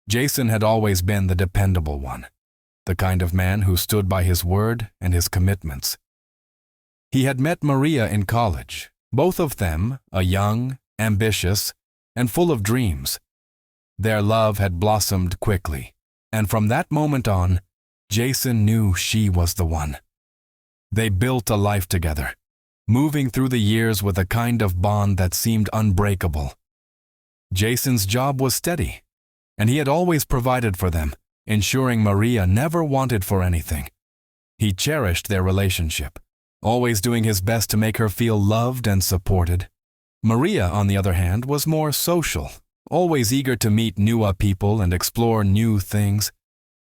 Jason had always been the dependable one, the kind of man who stood by his word and his commitments. He had met Maria in college, both of them young, ambitious, and full of dreams. Their love had blossomed quickly, and from that moment on, Jason knew she was the one. They built a life together, moving through the years with a kind of bond that seemed unbreakable. Jason's job was steady, and he had always provided for them, ensuring Maria never wanted for anything. He cherished their relationship, always doing his best to make her feel loved and supported. Maria, on the other hand, was more social, always eager to meet new people and explore new things.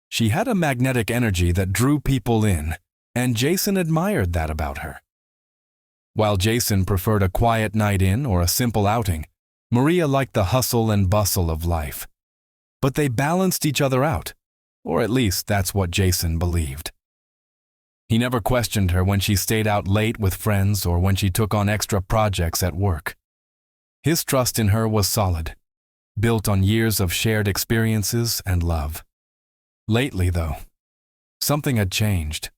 She had a magnetic energy that drew people in, and Jason admired that about her. While Jason preferred a quiet night in or a simple outing, Maria liked the hustle and bustle of life. But they balanced each other out, or at least that's what Jason believed. He never questioned her when she stayed out late with friends or when she took on extra projects at work. His trust in her was solid, built on years of shared experiences and love. Lately, though, something had changed.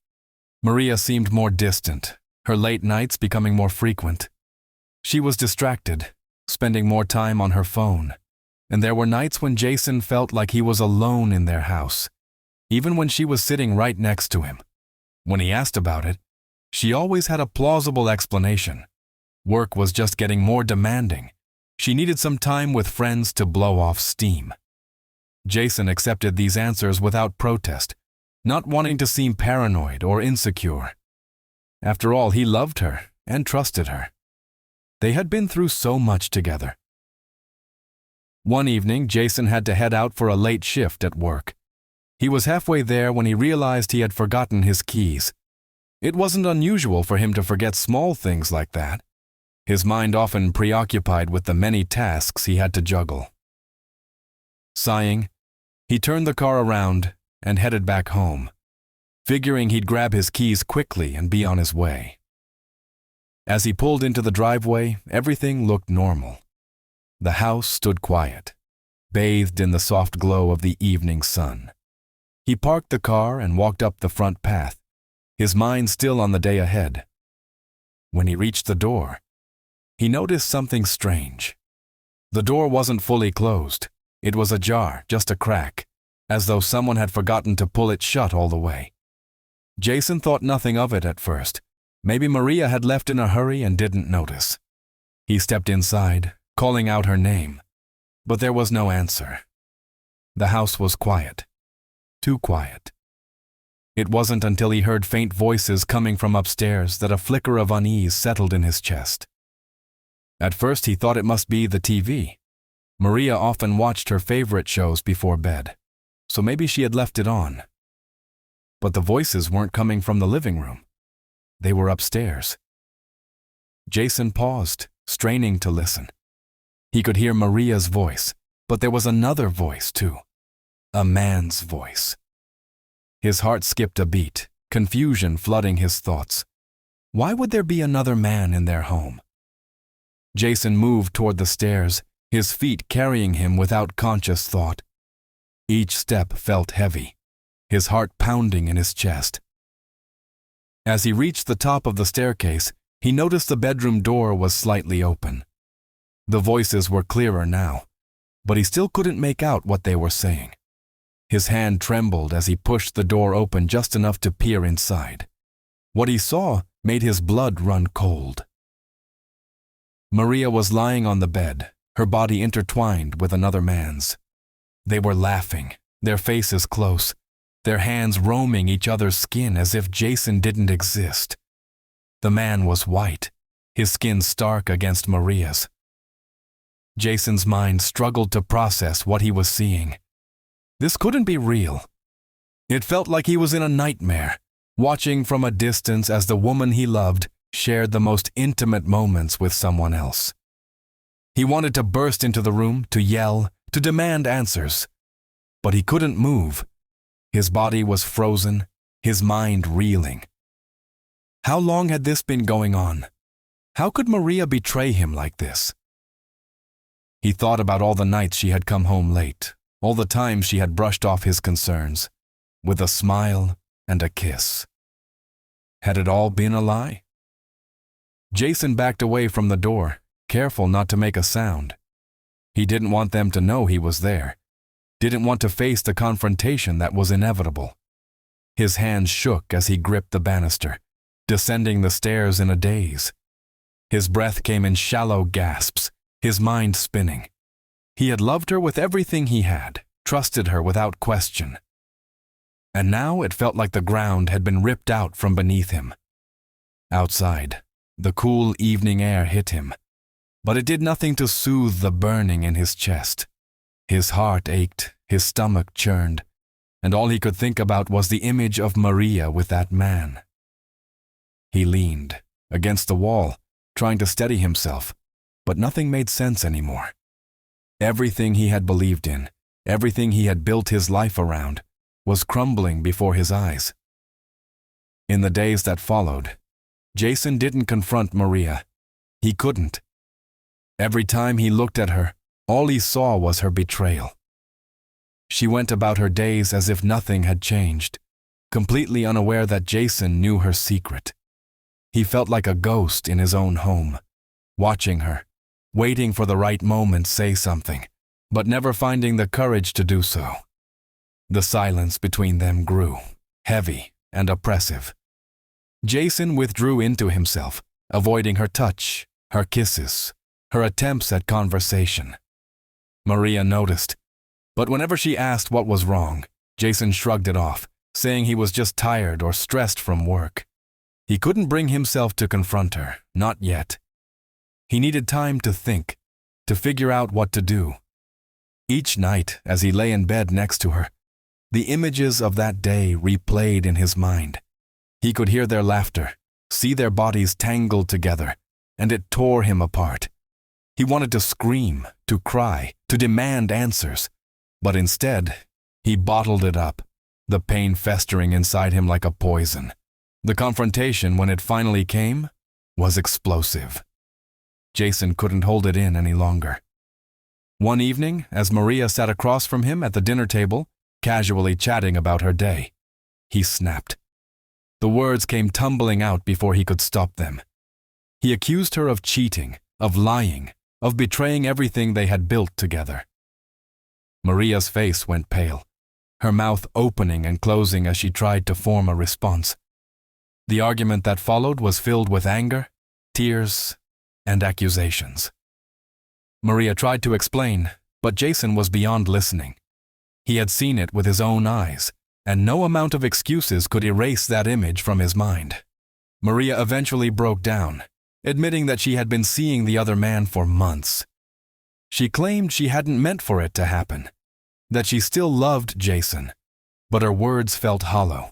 Maria seemed more distant, her late nights becoming more frequent. She was distracted, spending more time on her phone, and there were nights when Jason felt like he was alone in their house, even when she was sitting right next to him. When he asked about it, she always had a plausible explanation. Work was just getting more demanding. She needed some time with friends to blow off steam. Jason accepted these answers without protest, not wanting to seem paranoid or insecure. After all, he loved her and trusted her. They had been through so much together. One evening, Jason had to head out for a late shift at work. He was halfway there when he realized he had forgotten his keys. It wasn't unusual for him to forget small things like that. His mind often preoccupied with the many tasks he had to juggle. Sighing, he turned the car around and headed back home, figuring he'd grab his keys quickly and be on his way. As he pulled into the driveway, everything looked normal. The house stood quiet, bathed in the soft glow of the evening sun. He parked the car and walked up the front path, his mind still on the day ahead. When he reached the door, he noticed something strange. The door wasn't fully closed. It was ajar, just a crack, as though someone had forgotten to pull it shut all the way. Jason thought nothing of it at first. Maybe Maria had left in a hurry and didn't notice. He stepped inside, calling out her name, but there was no answer. The house was quiet. Too quiet. It wasn't until he heard faint voices coming from upstairs that a flicker of unease settled in his chest. At first he thought it must be the TV. Maria often watched her favorite shows before bed, so maybe she had left it on. But the voices weren't coming from the living room. They were upstairs. Jason paused, straining to listen. He could hear Maria's voice, but there was another voice too. A man's voice. His heart skipped a beat, confusion flooding his thoughts. Why would there be another man in their home? Jason moved toward the stairs, his feet carrying him without conscious thought. Each step felt heavy, his heart pounding in his chest. As he reached the top of the staircase, he noticed the bedroom door was slightly open. The voices were clearer now, but he still couldn't make out what they were saying. His hand trembled as he pushed the door open just enough to peer inside. What he saw made his blood run cold. Maria was lying on the bed, her body intertwined with another man's. They were laughing, their faces close, their hands roaming each other's skin as if Jason didn't exist. The man was white, his skin stark against Maria's. Jason's mind struggled to process what he was seeing. This couldn't be real. It felt like he was in a nightmare, watching from a distance as the woman he loved shared the most intimate moments with someone else. He wanted to burst into the room, to yell, to demand answers. But he couldn't move. His body was frozen, his mind reeling. How long had this been going on? How could Maria betray him like this? He thought about all the nights she had come home late, all the times she had brushed off his concerns, with a smile and a kiss. Had it all been a lie? Jason backed away from the door, careful not to make a sound. He didn't want them to know he was there, didn't want to face the confrontation that was inevitable. His hands shook as he gripped the banister, descending the stairs in a daze. His breath came in shallow gasps, his mind spinning. He had loved her with everything he had, trusted her without question. And now it felt like the ground had been ripped out from beneath him. Outside, the cool evening air hit him, but it did nothing to soothe the burning in his chest. His heart ached, his stomach churned, and all he could think about was the image of Maria with that man. He leaned against the wall, trying to steady himself, but nothing made sense anymore. Everything he had believed in, everything he had built his life around, was crumbling before his eyes. In the days that followed, Jason didn't confront Maria. He couldn't. Every time he looked at her, all he saw was her betrayal. She went about her days as if nothing had changed, completely unaware that Jason knew her secret. He felt like a ghost in his own home, watching her, waiting for the right moment to say something, but never finding the courage to do so. The silence between them grew, heavy and oppressive. Jason withdrew into himself, avoiding her touch, her kisses, her attempts at conversation. Maria noticed, but whenever she asked what was wrong, Jason shrugged it off, saying he was just tired or stressed from work. He couldn't bring himself to confront her, not yet. He needed time to think, to figure out what to do. Each night, as he lay in bed next to her, the images of that day replayed in his mind. He could hear their laughter, see their bodies tangled together, and it tore him apart. He wanted to scream, to cry, to demand answers, but instead, he bottled it up, the pain festering inside him like a poison. The confrontation, when it finally came, was explosive. Jason couldn't hold it in any longer. One evening, as Maria sat across from him at the dinner table, casually chatting about her day, he snapped. The words came tumbling out before he could stop them. He accused her of cheating, of lying, of betraying everything they had built together. Maria's face went pale, her mouth opening and closing as she tried to form a response. The argument that followed was filled with anger, tears, and accusations. Maria tried to explain, but Jason was beyond listening. He had seen it with his own eyes, and no amount of excuses could erase that image from his mind. Maria eventually broke down, admitting that she had been seeing the other man for months. She claimed she hadn't meant for it to happen, that she still loved Jason, but her words felt hollow.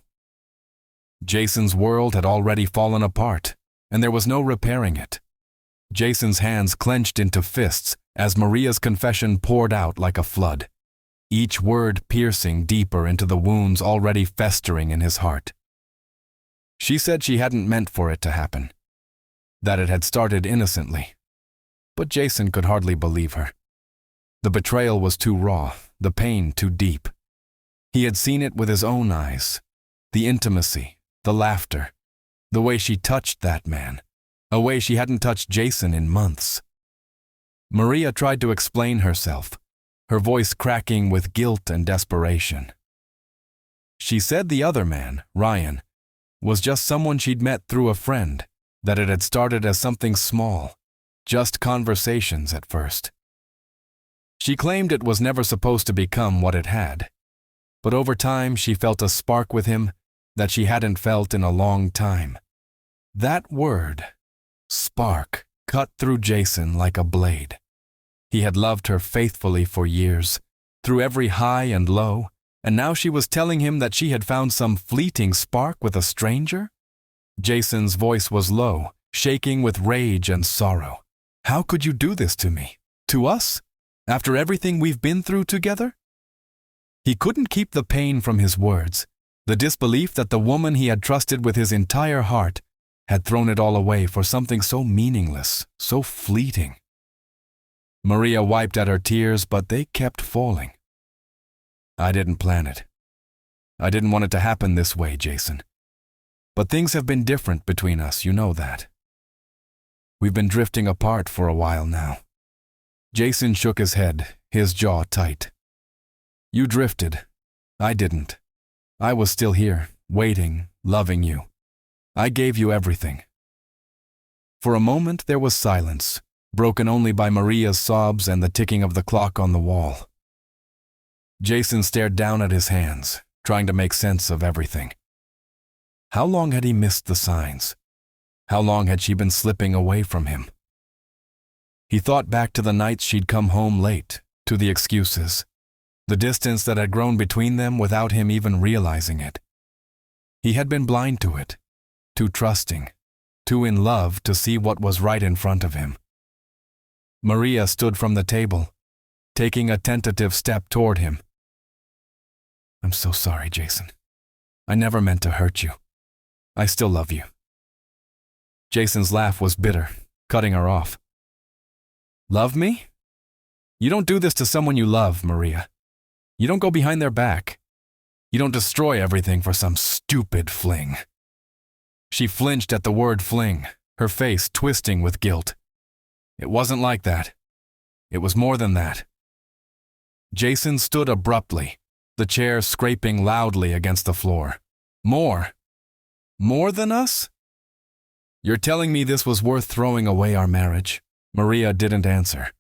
Jason's world had already fallen apart, and there was no repairing it. Jason's hands clenched into fists as Maria's confession poured out like a flood, each word piercing deeper into the wounds already festering in his heart. She said she hadn't meant for it to happen, that it had started innocently, but Jason could hardly believe her. The betrayal was too raw, the pain too deep. He had seen it with his own eyes, the intimacy, the laughter, the way she touched that man, a way she hadn't touched Jason in months. Maria tried to explain herself, her voice cracking with guilt and desperation. She said the other man, Ryan, was just someone she'd met through a friend, that it had started as something small, just conversations at first. She claimed it was never supposed to become what it had, but over time she felt a spark with him that she hadn't felt in a long time. That word, spark, cut through Jason like a blade. He had loved her faithfully for years, through every high and low, and now she was telling him that she had found some fleeting spark with a stranger? Jason's voice was low, shaking with rage and sorrow. How could you do this to me? To us? After everything we've been through together? He couldn't keep the pain from his words, the disbelief that the woman he had trusted with his entire heart had thrown it all away for something so meaningless, so fleeting. Maria wiped at her tears, but they kept falling. I didn't plan it. I didn't want it to happen this way, Jason. But things have been different between us, you know that. We've been drifting apart for a while now. Jason shook his head, his jaw tight. You drifted. I didn't. I was still here, waiting, loving you. I gave you everything. For a moment there was silence, broken only by Maria's sobs and the ticking of the clock on the wall. Jason stared down at his hands, trying to make sense of everything. How long had he missed the signs? How long had she been slipping away from him? He thought back to the nights she'd come home late, to the excuses, the distance that had grown between them without him even realizing it. He had been blind to it, too trusting, too in love to see what was right in front of him. Maria stood from the table, taking a tentative step toward him. I'm so sorry, Jason. I never meant to hurt you. I still love you. Jason's laugh was bitter, cutting her off. Love me? You don't do this to someone you love, Maria. You don't go behind their back. You don't destroy everything for some stupid fling. She flinched at the word fling, her face twisting with guilt. It wasn't like that. It was more than that. Jason stood abruptly, the chair scraping loudly against the floor. More? More than us? You're telling me this was worth throwing away our marriage? Maria didn't answer.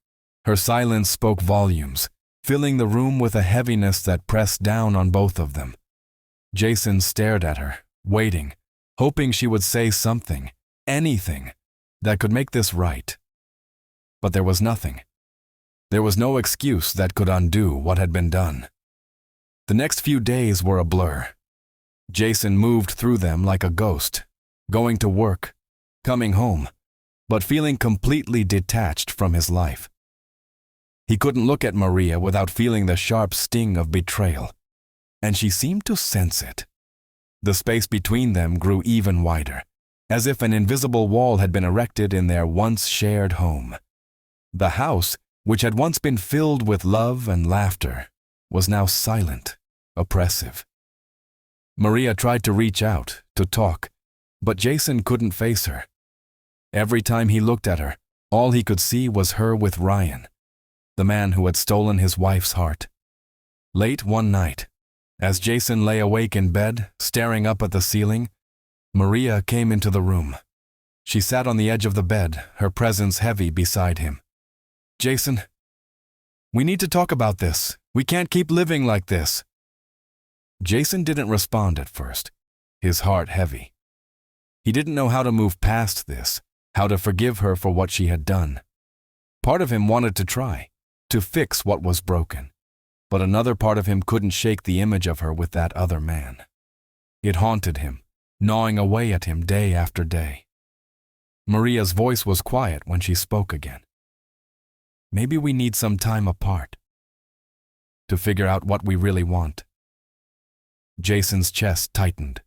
Her silence spoke volumes, filling the room with a heaviness that pressed down on both of them. Jason stared at her, waiting, hoping she would say something, anything, that could make this right. But there was nothing. There was no excuse that could undo what had been done. The next few days were a blur. Jason moved through them like a ghost, going to work, coming home, but feeling completely detached from his life. He couldn't look at Maria without feeling the sharp sting of betrayal, and she seemed to sense it. The space between them grew even wider, as if an invisible wall had been erected in their once shared home. The house, which had once been filled with love and laughter, was now silent, oppressive. Maria tried to reach out, to talk, but Jason couldn't face her. Every time he looked at her, all he could see was her with Ryan, the man who had stolen his wife's heart. Late one night, as Jason lay awake in bed, staring up at the ceiling, Maria came into the room. She sat on the edge of the bed, her presence heavy beside him. Jason, we need to talk about this. We can't keep living like this. Jason didn't respond at first, his heart heavy. He didn't know how to move past this, how to forgive her for what she had done. Part of him wanted to try, to fix what was broken, but another part of him couldn't shake the image of her with that other man. It haunted him, gnawing away at him day after day. Maria's voice was quiet when she spoke again. Maybe we need some time apart to figure out what we really want. Jason's chest tightened.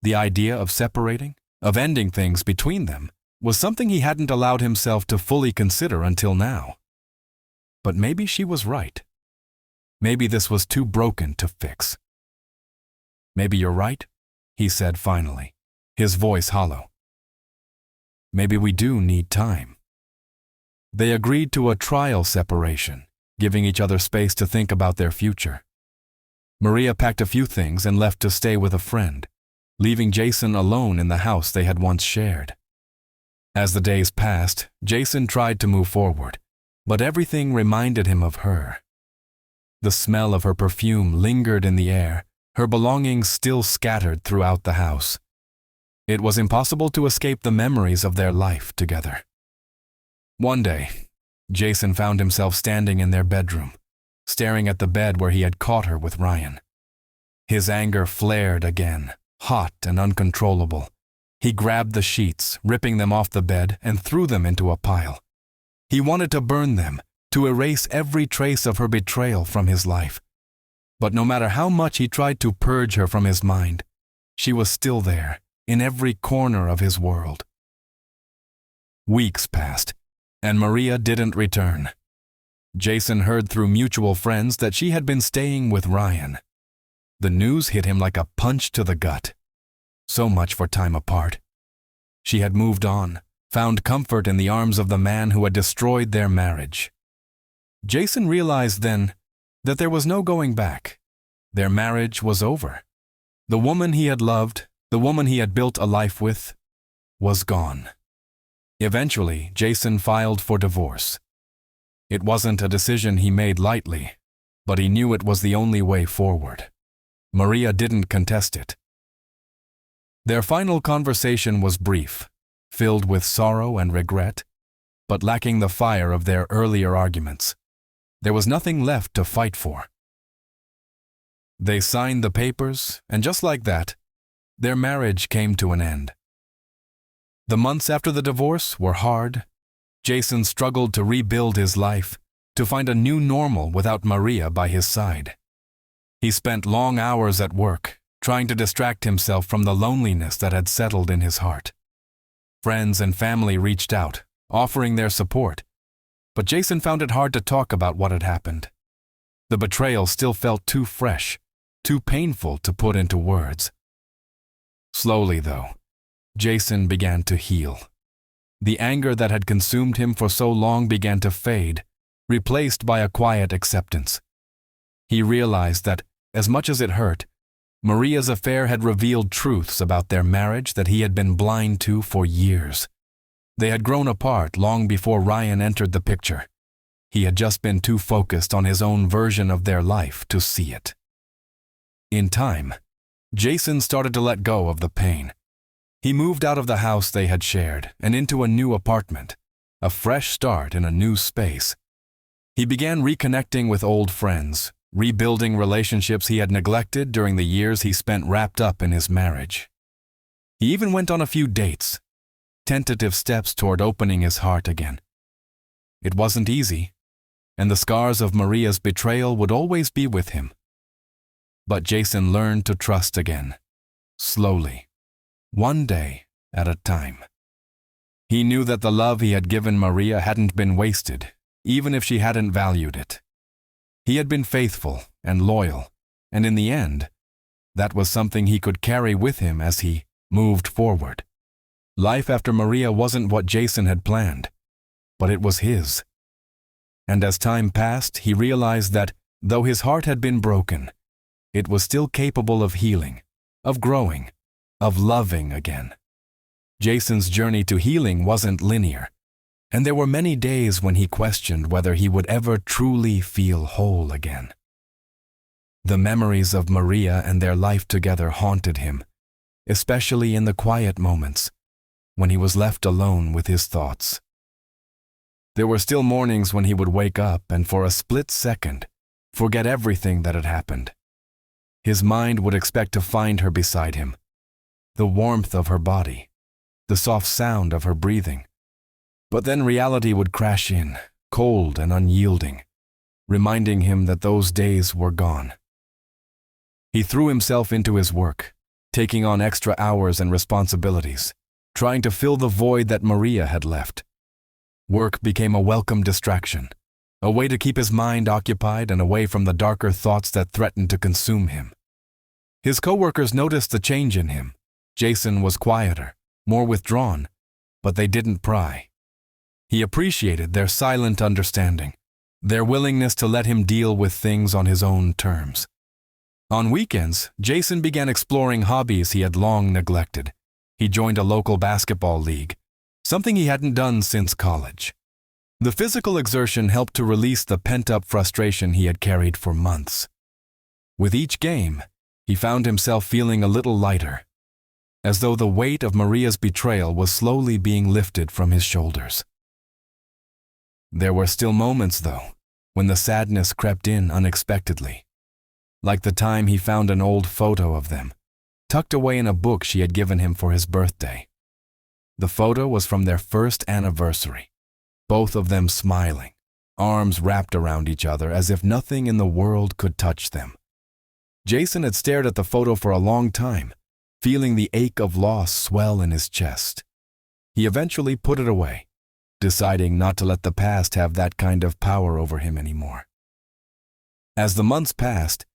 The idea of separating, of ending things between them, was something he hadn't allowed himself to fully consider until now. But maybe she was right. Maybe this was too broken to fix. Maybe you're right, he said finally, his voice hollow. Maybe we do need time. They agreed to a trial separation, giving each other space to think about their future. Maria packed a few things and left to stay with a friend, leaving Jason alone in the house they had once shared. As the days passed, Jason tried to move forward, but everything reminded him of her. The smell of her perfume lingered in the air, her belongings still scattered throughout the house. It was impossible to escape the memories of their life together. One day, Jason found himself standing in their bedroom, staring at the bed where he had caught her with Ryan. His anger flared again, hot and uncontrollable. He grabbed the sheets, ripping them off the bed, and threw them into a pile. He wanted to burn them, to erase every trace of her betrayal from his life. But no matter how much he tried to purge her from his mind, she was still there, in every corner of his world. Weeks passed, and Maria didn't return. Jason heard through mutual friends that she had been staying with Ryan. The news hit him like a punch to the gut. So much for time apart. She had moved on, found comfort in the arms of the man who had destroyed their marriage. Jason realized then that there was no going back. Their marriage was over. The woman he had loved, the woman he had built a life with, was gone. Eventually, Jason filed for divorce. It wasn't a decision he made lightly, but he knew it was the only way forward. Maria didn't contest it. Their final conversation was brief, filled with sorrow and regret, but lacking the fire of their earlier arguments. There was nothing left to fight for. They signed the papers, and just like that, their marriage came to an end. The months after the divorce were hard. Jason struggled to rebuild his life, to find a new normal without Maria by his side. He spent long hours at work, trying to distract himself from the loneliness that had settled in his heart. Friends and family reached out, offering their support, but Jason found it hard to talk about what had happened. The betrayal still felt too fresh, too painful to put into words. Slowly, though, Jason began to heal. The anger that had consumed him for so long began to fade, replaced by a quiet acceptance. He realized that, as much as it hurt, Maria's affair had revealed truths about their marriage that he had been blind to for years. They had grown apart long before Ryan entered the picture. He had just been too focused on his own version of their life to see it. In time, Jason started to let go of the pain. He moved out of the house they had shared and into a new apartment, a fresh start in a new space. He began reconnecting with old friends, rebuilding relationships he had neglected during the years he spent wrapped up in his marriage. He even went on a few dates, tentative steps toward opening his heart again. It wasn't easy, and the scars of Maria's betrayal would always be with him. But Jason learned to trust again, slowly, one day at a time. He knew that the love he had given Maria hadn't been wasted, even if she hadn't valued it. He had been faithful and loyal, and in the end, that was something he could carry with him as he moved forward. Life after Maria wasn't what Jason had planned, but it was his. And as time passed, he realized that, though his heart had been broken, it was still capable of healing, of growing, of loving again. Jason's journey to healing wasn't linear, and there were many days when he questioned whether he would ever truly feel whole again. The memories of Maria and their life together haunted him, especially in the quiet moments, when he was left alone with his thoughts. There were still mornings when he would wake up and for a split second, forget everything that had happened. His mind would expect to find her beside him, the warmth of her body, the soft sound of her breathing. But then reality would crash in, cold and unyielding, reminding him that those days were gone. He threw himself into his work, taking on extra hours and responsibilities, trying to fill the void that Maria had left. Work became a welcome distraction, a way to keep his mind occupied and away from the darker thoughts that threatened to consume him. His coworkers noticed the change in him. Jason was quieter, more withdrawn, but they didn't pry. He appreciated their silent understanding, their willingness to let him deal with things on his own terms. On weekends, Jason began exploring hobbies he had long neglected. He joined a local basketball league, something he hadn't done since college. The physical exertion helped to release the pent-up frustration he had carried for months. With each game, he found himself feeling a little lighter, as though the weight of Maria's betrayal was slowly being lifted from his shoulders. There were still moments, though, when the sadness crept in unexpectedly, like the time he found an old photo of them, tucked away in a book she had given him for his birthday. The photo was from their first anniversary, both of them smiling, arms wrapped around each other as if nothing in the world could touch them. Jason had stared at the photo for a long time, feeling the ache of loss swell in his chest. He eventually put it away, deciding not to let the past have that kind of power over him anymore. As the months passed,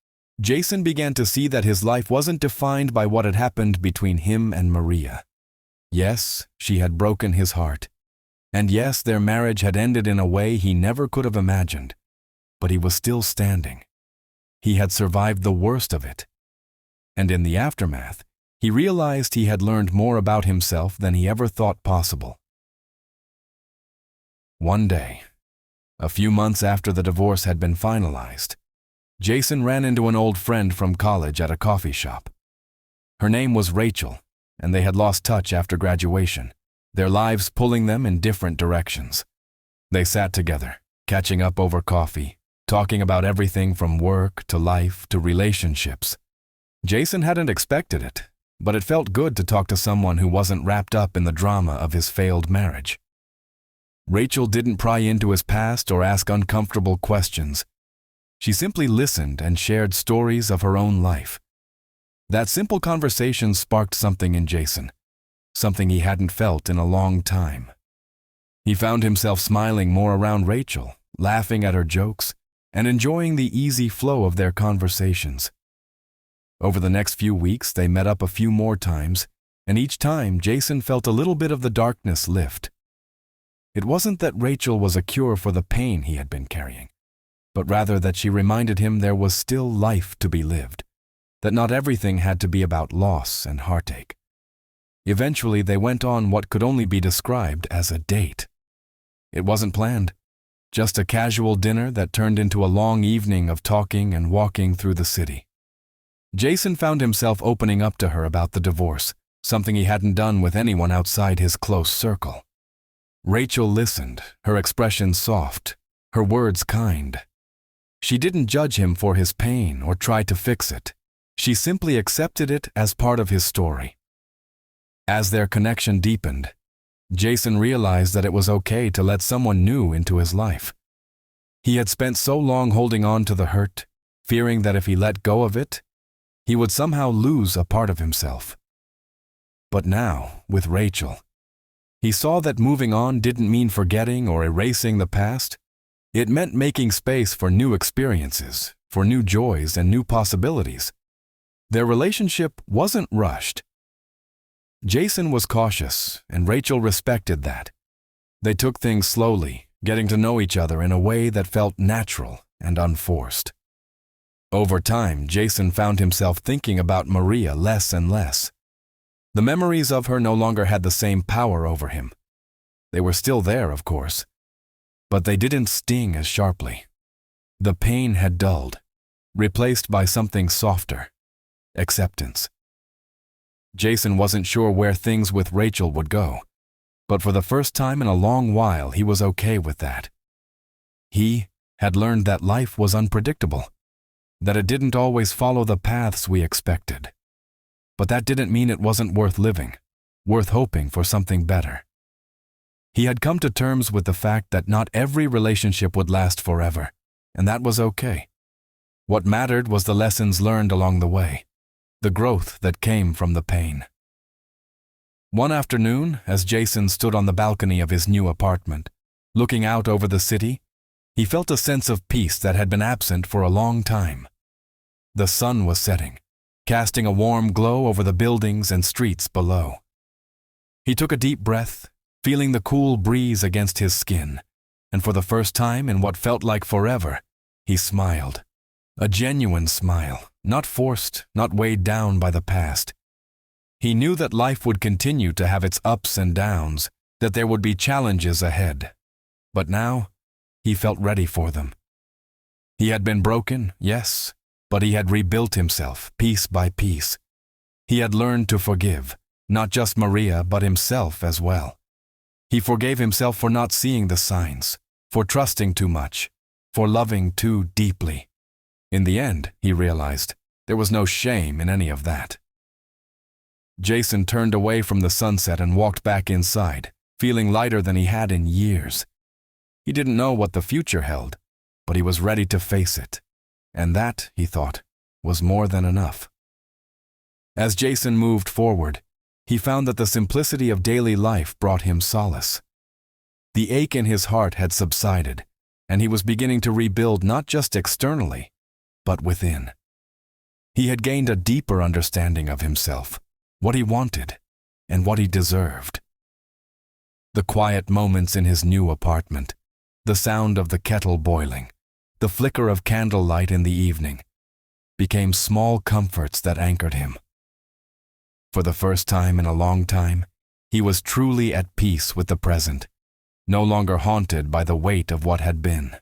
Jason began to see that his life wasn't defined by what had happened between him and Maria. Yes, she had broken his heart. And yes, their marriage had ended in a way he never could have imagined. But he was still standing. He had survived the worst of it. And in the aftermath, he realized he had learned more about himself than he ever thought possible. One day, a few months after the divorce had been finalized, Jason ran into an old friend from college at a coffee shop. Her name was Rachel, and they had lost touch after graduation, their lives pulling them in different directions. They sat together, catching up over coffee, talking about everything from work to life to relationships. Jason hadn't expected it, but it felt good to talk to someone who wasn't wrapped up in the drama of his failed marriage. Rachel didn't pry into his past or ask uncomfortable questions. She simply listened and shared stories of her own life. That simple conversation sparked something in Jason, something he hadn't felt in a long time. He found himself smiling more around Rachel, laughing at her jokes, and enjoying the easy flow of their conversations. Over the next few weeks, they met up a few more times, and each time Jason felt a little bit of the darkness lift. It wasn't that Rachel was a cure for the pain he had been carrying, but rather that she reminded him there was still life to be lived, that not everything had to be about loss and heartache. Eventually, they went on what could only be described as a date. It wasn't planned, just a casual dinner that turned into a long evening of talking and walking through the city. Jason found himself opening up to her about the divorce, something he hadn't done with anyone outside his close circle. Rachel listened, her expression soft, her words kind. She didn't judge him for his pain or try to fix it. She simply accepted it as part of his story. As their connection deepened, Jason realized that it was okay to let someone new into his life. He had spent so long holding on to the hurt, fearing that if he let go of it, he would somehow lose a part of himself. But now, with Rachel, he saw that moving on didn't mean forgetting or erasing the past. It meant making space for new experiences, for new joys and new possibilities. Their relationship wasn't rushed. Jason was cautious, and Rachel respected that. They took things slowly, getting to know each other in a way that felt natural and unforced. Over time, Jason found himself thinking about Maria less and less. The memories of her no longer had the same power over him. They were still there, of course, but they didn't sting as sharply. The pain had dulled, replaced by something softer: acceptance. Jason wasn't sure where things with Rachel would go, but for the first time in a long while, he was okay with that. He had learned that life was unpredictable, that it didn't always follow the paths we expected. But that didn't mean it wasn't worth living, worth hoping for something better. He had come to terms with the fact that not every relationship would last forever, and that was okay. What mattered was the lessons learned along the way, the growth that came from the pain. One afternoon, as Jason stood on the balcony of his new apartment, looking out over the city, he felt a sense of peace that had been absent for a long time. The sun was setting, casting a warm glow over the buildings and streets below. He took a deep breath, feeling the cool breeze against his skin, and for the first time in what felt like forever, he smiled. A genuine smile, not forced, not weighed down by the past. He knew that life would continue to have its ups and downs, that there would be challenges ahead. But now, he felt ready for them. He had been broken, yes, but he had rebuilt himself piece by piece. He had learned to forgive, not just Maria, but himself as well. He forgave himself for not seeing the signs, for trusting too much, for loving too deeply. In the end, he realized, there was no shame in any of that. Jason turned away from the sunset and walked back inside, feeling lighter than he had in years. He didn't know what the future held, but he was ready to face it. And that, he thought, was more than enough. As Jason moved forward, he found that the simplicity of daily life brought him solace. The ache in his heart had subsided, and he was beginning to rebuild not just externally, but within. He had gained a deeper understanding of himself, what he wanted, and what he deserved. The quiet moments in his new apartment, the sound of the kettle boiling, the flicker of candlelight in the evening, became small comforts that anchored him. For the first time in a long time, he was truly at peace with the present, no longer haunted by the weight of what had been.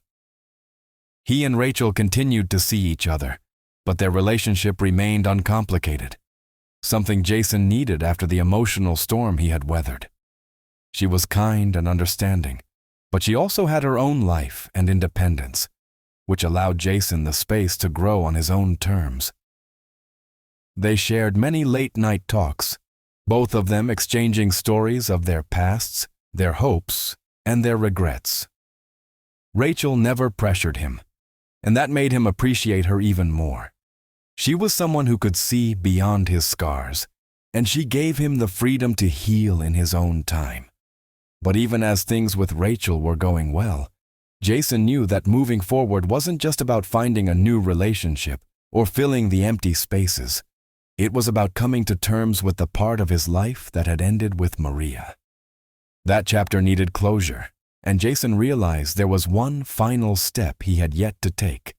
He and Rachel continued to see each other, but their relationship remained uncomplicated, something Jason needed after the emotional storm he had weathered. She was kind and understanding, but she also had her own life and independence, which allowed Jason the space to grow on his own terms. They shared many late-night talks, both of them exchanging stories of their pasts, their hopes, and their regrets. Rachel never pressured him, and that made him appreciate her even more. She was someone who could see beyond his scars, and she gave him the freedom to heal in his own time. But even as things with Rachel were going well, Jason knew that moving forward wasn't just about finding a new relationship or filling the empty spaces. It was about coming to terms with the part of his life that had ended with Maria. That chapter needed closure, and Jason realized there was one final step he had yet to take,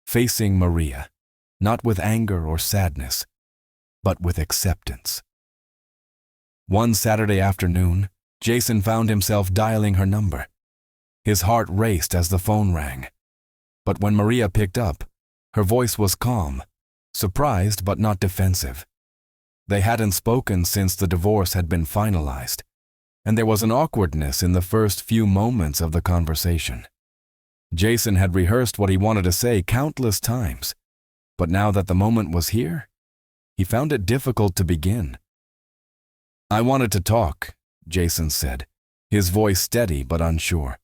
facing Maria, not with anger or sadness, but with acceptance. One Saturday afternoon, Jason found himself dialing her number. His heart raced as the phone rang. But when Maria picked up, her voice was calm, surprised but not defensive. They hadn't spoken since the divorce had been finalized, and there was an awkwardness in the first few moments of the conversation. Jason had rehearsed what he wanted to say countless times, but now that the moment was here, he found it difficult to begin. "I wanted to talk," Jason said, his voice steady but unsure.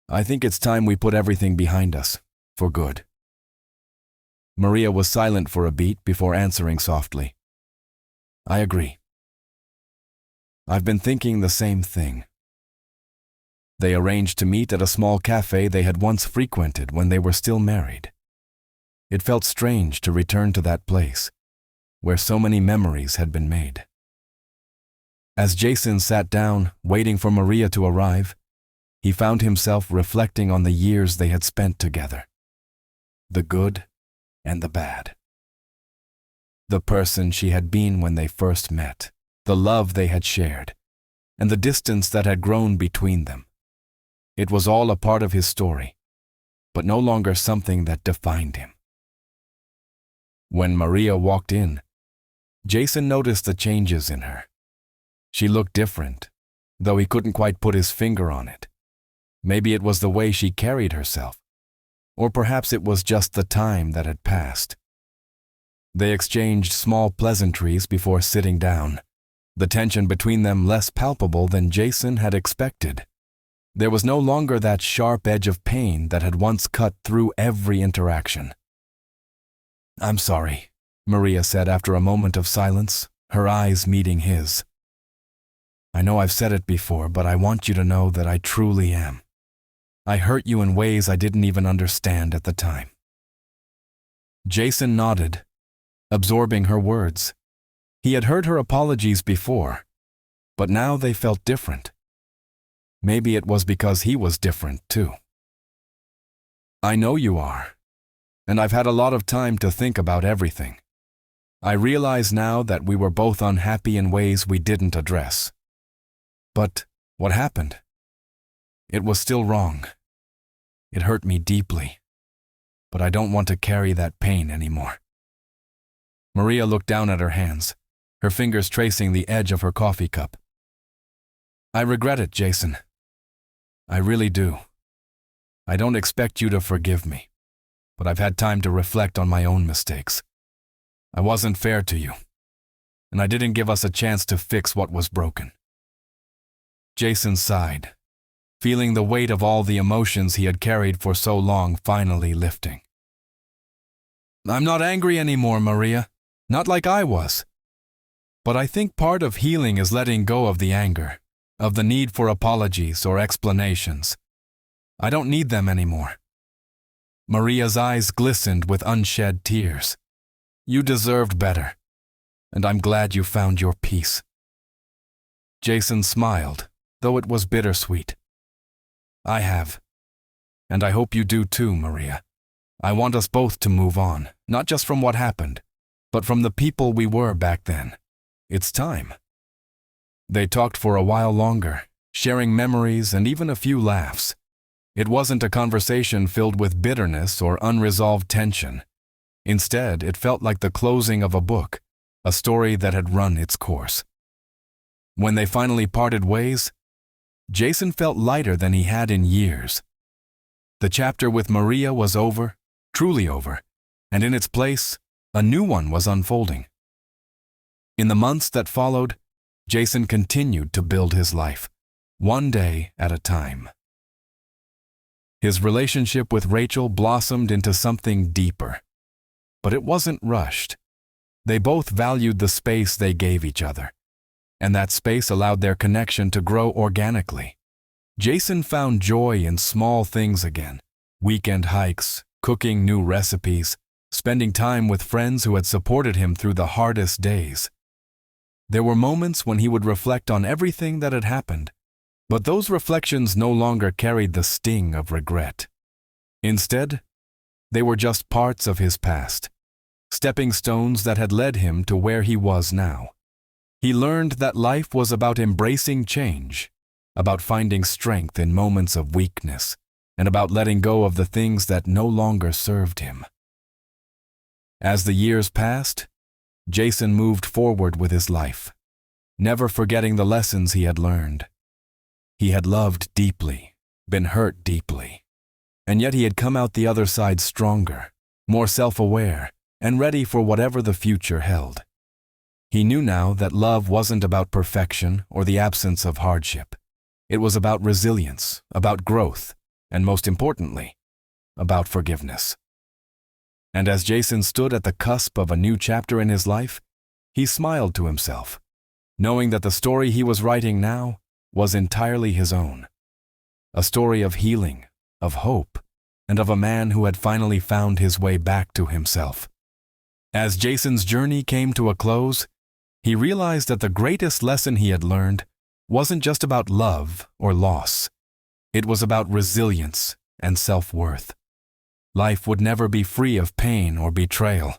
"I think it's time we put everything behind us, for good." Maria was silent for a beat before answering softly. "I agree. I've been thinking the same thing." They arranged to meet at a small cafe they had once frequented when they were still married. It felt strange to return to that place, where so many memories had been made. As Jason sat down, waiting for Maria to arrive, he found himself reflecting on the years they had spent together. The good and the bad. The person she had been when they first met, the love they had shared, and the distance that had grown between them. It was all a part of his story, but no longer something that defined him. When Maria walked in, Jason noticed the changes in her. She looked different, though he couldn't quite put his finger on it. Maybe it was the way she carried herself, or perhaps it was just the time that had passed. They exchanged small pleasantries before sitting down, the tension between them less palpable than Jason had expected. There was no longer that sharp edge of pain that had once cut through every interaction. "I'm sorry," Maria said after a moment of silence, her eyes meeting his. "I know I've said it before, but I want you to know that I truly am. I hurt you in ways I didn't even understand at the time." Jason nodded, absorbing her words. He had heard her apologies before, but now they felt different. Maybe it was because he was different, too. "I know you are, and I've had a lot of time to think about everything. I realize now that we were both unhappy in ways we didn't address. But what happened? It was still wrong. It hurt me deeply, but I don't want to carry that pain anymore." Maria looked down at her hands, her fingers tracing the edge of her coffee cup. "I regret it, Jason. I really do. I don't expect you to forgive me, but I've had time to reflect on my own mistakes. I wasn't fair to you, and I didn't give us a chance to fix what was broken." Jason sighed, feeling the weight of all the emotions he had carried for so long finally lifting. "I'm not angry anymore, Maria. Not like I was. But I think part of healing is letting go of the anger, of the need for apologies or explanations. I don't need them anymore. Maria's eyes glistened with unshed tears. You deserved better, and I'm glad you found your peace. Jason smiled, though it was bittersweet. I have, and I hope you do too, Maria. I want us both to move on, not just from what happened, but from the people we were back then. It's time. They talked for a while longer, sharing memories and even a few laughs. It wasn't a conversation filled with bitterness or unresolved tension. Instead, it felt like the closing of a book, a story that had run its course. When they finally parted ways, Jason felt lighter than he had in years. The chapter with Maria was over, truly over, and in its place, a new one was unfolding. In the months that followed, Jason continued to build his life, one day at a time. His relationship with Rachel blossomed into something deeper. But it wasn't rushed. They both valued the space they gave each other, and that space allowed their connection to grow organically. Jason found joy in small things again: weekend hikes, cooking new recipes, spending time with friends who had supported him through the hardest days. There were moments when he would reflect on everything that had happened, but those reflections no longer carried the sting of regret. Instead, they were just parts of his past, stepping stones that had led him to where he was now. He learned that life was about embracing change, about finding strength in moments of weakness, and about letting go of the things that no longer served him. As the years passed, Jason moved forward with his life, never forgetting the lessons he had learned. He had loved deeply, been hurt deeply, and yet he had come out the other side stronger, more self-aware, and ready for whatever the future held. He knew now that love wasn't about perfection or the absence of hardship. It was about resilience, about growth, and most importantly, about forgiveness. And as Jason stood at the cusp of a new chapter in his life, he smiled to himself, knowing that the story he was writing now was entirely his own. A story of healing, of hope, and of a man who had finally found his way back to himself. As Jason's journey came to a close, he realized that the greatest lesson he had learned wasn't just about love or loss. It was about resilience and self-worth. Life would never be free of pain or betrayal,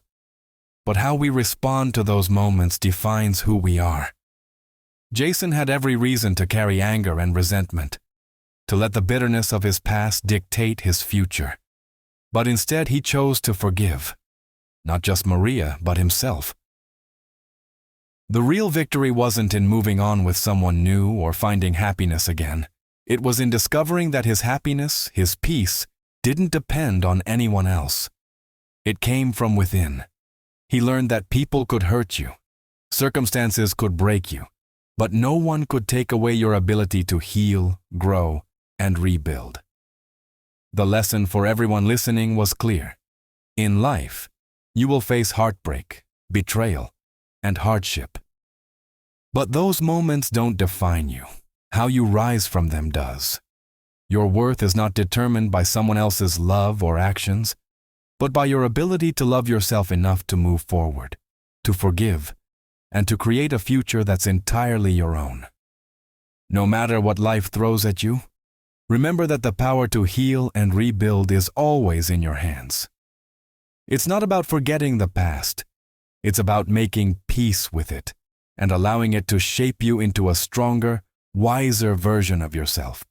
but how we respond to those moments defines who we are. Jason had every reason to carry anger and resentment, to let the bitterness of his past dictate his future. But instead he chose to forgive, not just Maria, but himself. The real victory wasn't in moving on with someone new or finding happiness again. It was in discovering that his happiness, his peace, didn't depend on anyone else. It came from within. He learned that people could hurt you, circumstances could break you, but no one could take away your ability to heal, grow, and rebuild. The lesson for everyone listening was clear. In life, you will face heartbreak, betrayal, and hardship. But those moments don't define you. How you rise from them does. Your worth is not determined by someone else's love or actions, but by your ability to love yourself enough to move forward, to forgive, and to create a future that's entirely your own. No matter what life throws at you, remember that the power to heal and rebuild is always in your hands. It's not about forgetting the past. It's about making peace with it and allowing it to shape you into a stronger, wiser version of yourself.